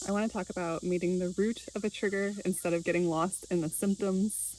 I want to talk about meeting the root of a trigger instead of getting lost in the symptoms.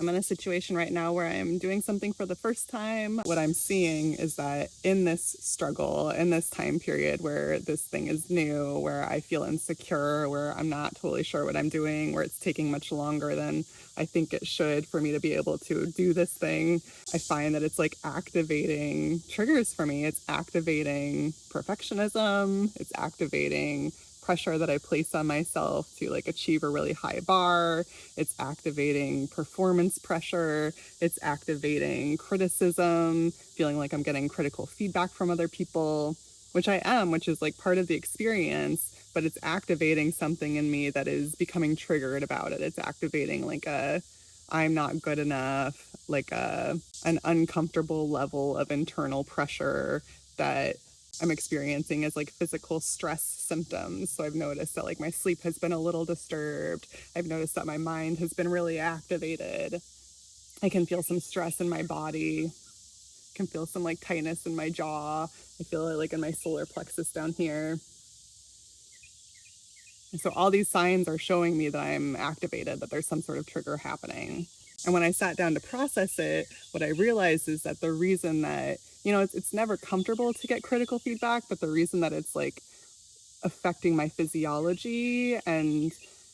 I'm in a situation right now where I'm doing something for the first time. What I'm seeing is that in this struggle, in this time period where this thing is new, where I feel insecure, where I'm not totally sure what I'm doing, where it's taking much longer than I think it should for me to be able to do this thing, I find that it's like activating triggers for me. It's activating perfectionism. It's activating pressure that I place on myself to like achieve a really high bar. It's activating performance pressure. It's activating criticism, feeling like I'm getting critical feedback from other people, which I am, which is like part of the experience, but it's activating something in me that is becoming triggered about it. It's activating like a I'm not good enough, like an uncomfortable level of internal pressure that I'm experiencing as like physical stress symptoms. So I've noticed that like my sleep has been a little disturbed. I've noticed that my mind has been really activated. I can feel some stress in my body. I can feel some like tightness in my jaw. I feel it like in my solar plexus down here. And so all these signs are showing me that I'm activated, that there's some sort of trigger happening. And when I sat down to process it, what I realized is that the reason that, it's never comfortable to get critical feedback, but the reason that it's like affecting my physiology and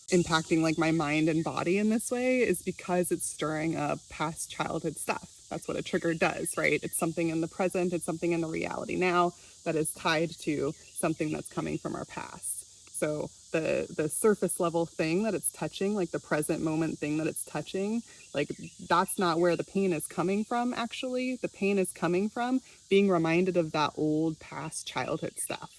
impacting like my mind and body in this way is because it's stirring up past childhood stuff. That's what a trigger does, right? It's something in the present, it's something in the reality now that is tied to something that's coming from our past. So the surface level thing that it's touching, like the present moment thing that it's touching, like that's not where the pain is coming from. Actually, the pain is coming from being reminded of that old past childhood stuff.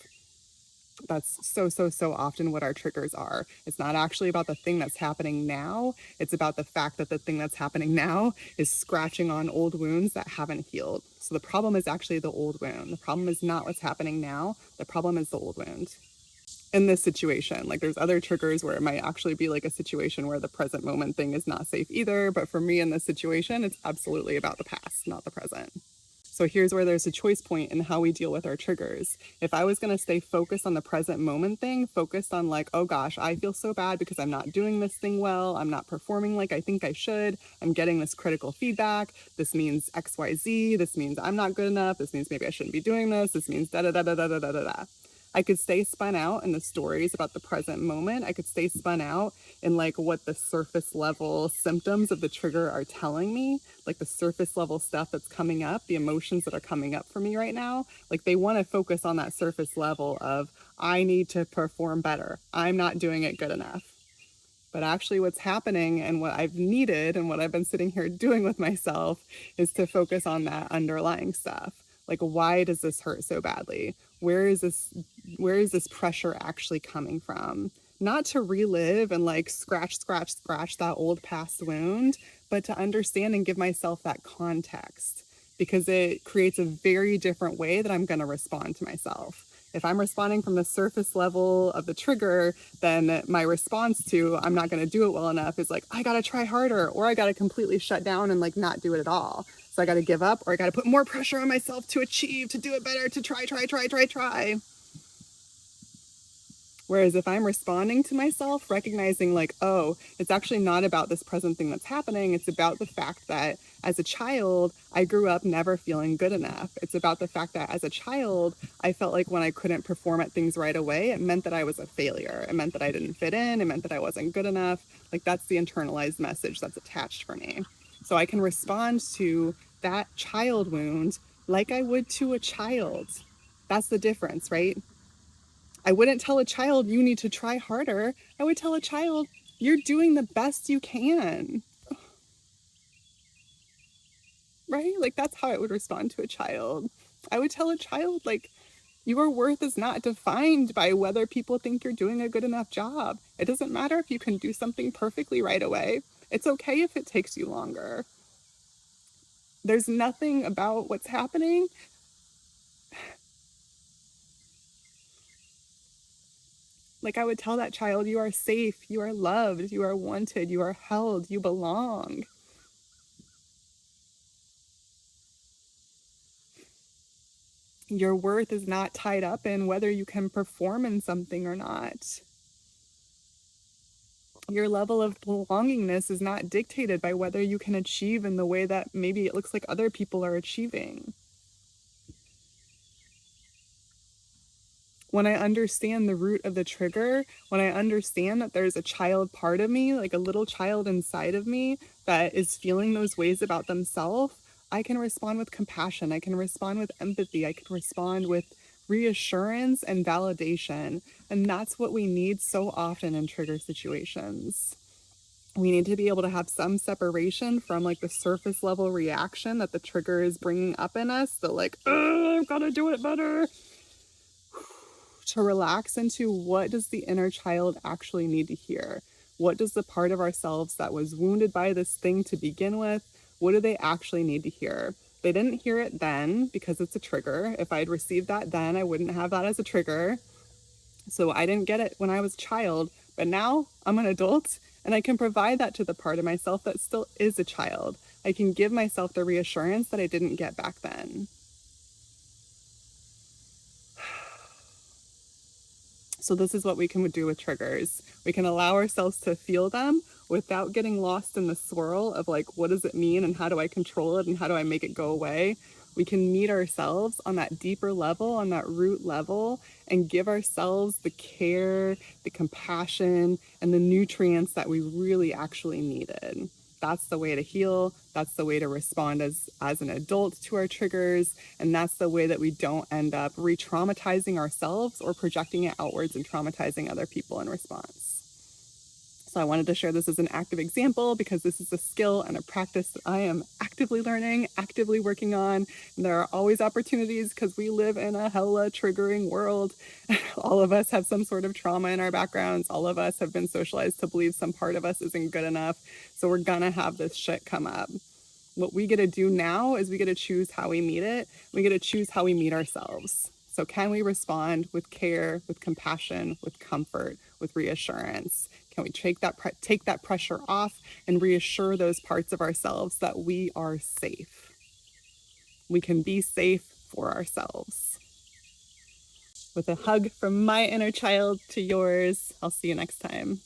That's so often what our triggers are. It's not actually about the thing that's happening now. It's about the fact that the thing that's happening now is scratching on old wounds that haven't healed. So the problem is actually the old wound. The problem is not what's happening now. The problem is the old wound. In this situation, like there's other triggers where it might actually be like a situation where the present moment thing is not safe either. But for me in this situation, it's absolutely about the past, not the present. So here's where there's a choice point in how we deal with our triggers. If I was going to stay focused on the present moment thing, focused on like, oh gosh, I feel so bad because I'm not doing this thing well. I'm not performing like I think I should. I'm getting this critical feedback. This means XYZ. This means I'm not good enough. This means maybe I shouldn't be doing this. This means da da da da da da da da da. I could stay spun out in the stories about the present moment. I could stay spun out in like what the surface level symptoms of the trigger are telling me, like the surface level stuff that's coming up, the emotions that are coming up for me right now. Like they want to focus on that surface level of I need to perform better. I'm not doing it good enough. But actually what's happening and what I've needed and what I've been sitting here doing with myself is to focus on that underlying stuff. Like, why does this hurt so badly? Where is this pressure actually coming from? Not to relive and like scratch that old past wound, but to understand and give myself that context, because it creates a very different way that I'm going to respond to myself. If I'm responding from the surface level of the trigger, then my response to I'm not going to do it well enough is like, I got to try harder, or I got to completely shut down and like not do it at all. So I got to give up, or I got to put more pressure on myself to achieve, to do it better, to try. Whereas if I'm responding to myself, recognizing like, oh, it's actually not about this present thing that's happening. It's about the fact that as a child, I grew up never feeling good enough. It's about the fact that as a child, I felt like when I couldn't perform at things right away, it meant that I was a failure. It meant that I didn't fit in. It meant that I wasn't good enough. Like that's the internalized message that's attached for me. So I can respond to that child wound like I would to a child. That's the difference, right? I wouldn't tell a child you need to try harder. I would tell a child you're doing the best you can, right? Like that's how I would respond to a child. I would tell a child like your worth is not defined by whether people think you're doing a good enough job. It doesn't matter if you can do something perfectly right away. It's okay if it takes you longer. There's nothing about what's happening. Like I would tell that child, you are safe, you are loved, you are wanted, you are held, you belong. Your worth is not tied up in whether you can perform in something or not. Your level of belongingness is not dictated by whether you can achieve in the way that maybe it looks like other people are achieving. When I understand the root of the trigger, when I understand that there's a child part of me, like a little child inside of me that is feeling those ways about themselves, I can respond with compassion. I can respond with empathy. I can respond with reassurance and validation. And that's what we need so often in trigger situations. We need to be able to have some separation from like the surface level reaction that the trigger is bringing up in us. The like, I've got to do it better, to relax into what does the inner child actually need to hear? What does the part of ourselves that was wounded by this thing to begin with, what do they actually need to hear? They didn't hear it then because it's a trigger. If I'd received that then, I wouldn't have that as a trigger. So I didn't get it when I was a child, but now I'm an adult and I can provide that to the part of myself that still is a child. I can give myself the reassurance that I didn't get back then. So this is what we can do with triggers. We can allow ourselves to feel them without getting lost in the swirl of like, what does it mean and how do I control it and how do I make it go away? We can meet ourselves on that deeper level, on that root level, and give ourselves the care, the compassion, and the nutrients that we really actually needed. That's the way to heal. That's the way to respond as an adult to our triggers. And that's the way that we don't end up re-traumatizing ourselves or projecting it outwards and traumatizing other people in response. So I wanted to share this as an active example because this is a skill and a practice that I am actively learning, actively working on. And there are always opportunities because we live in a hella triggering world. All of us have some sort of trauma in our backgrounds. All of us have been socialized to believe some part of us isn't good enough. So we're gonna have this shit come up. What we get to do now is we get to choose how we meet it. We get to choose how we meet ourselves. So can we respond with care, with compassion, with comfort, with reassurance? Can we take that pressure off and reassure those parts of ourselves that we are safe? We can be safe for ourselves. With a hug from my inner child to yours, I'll see you next time.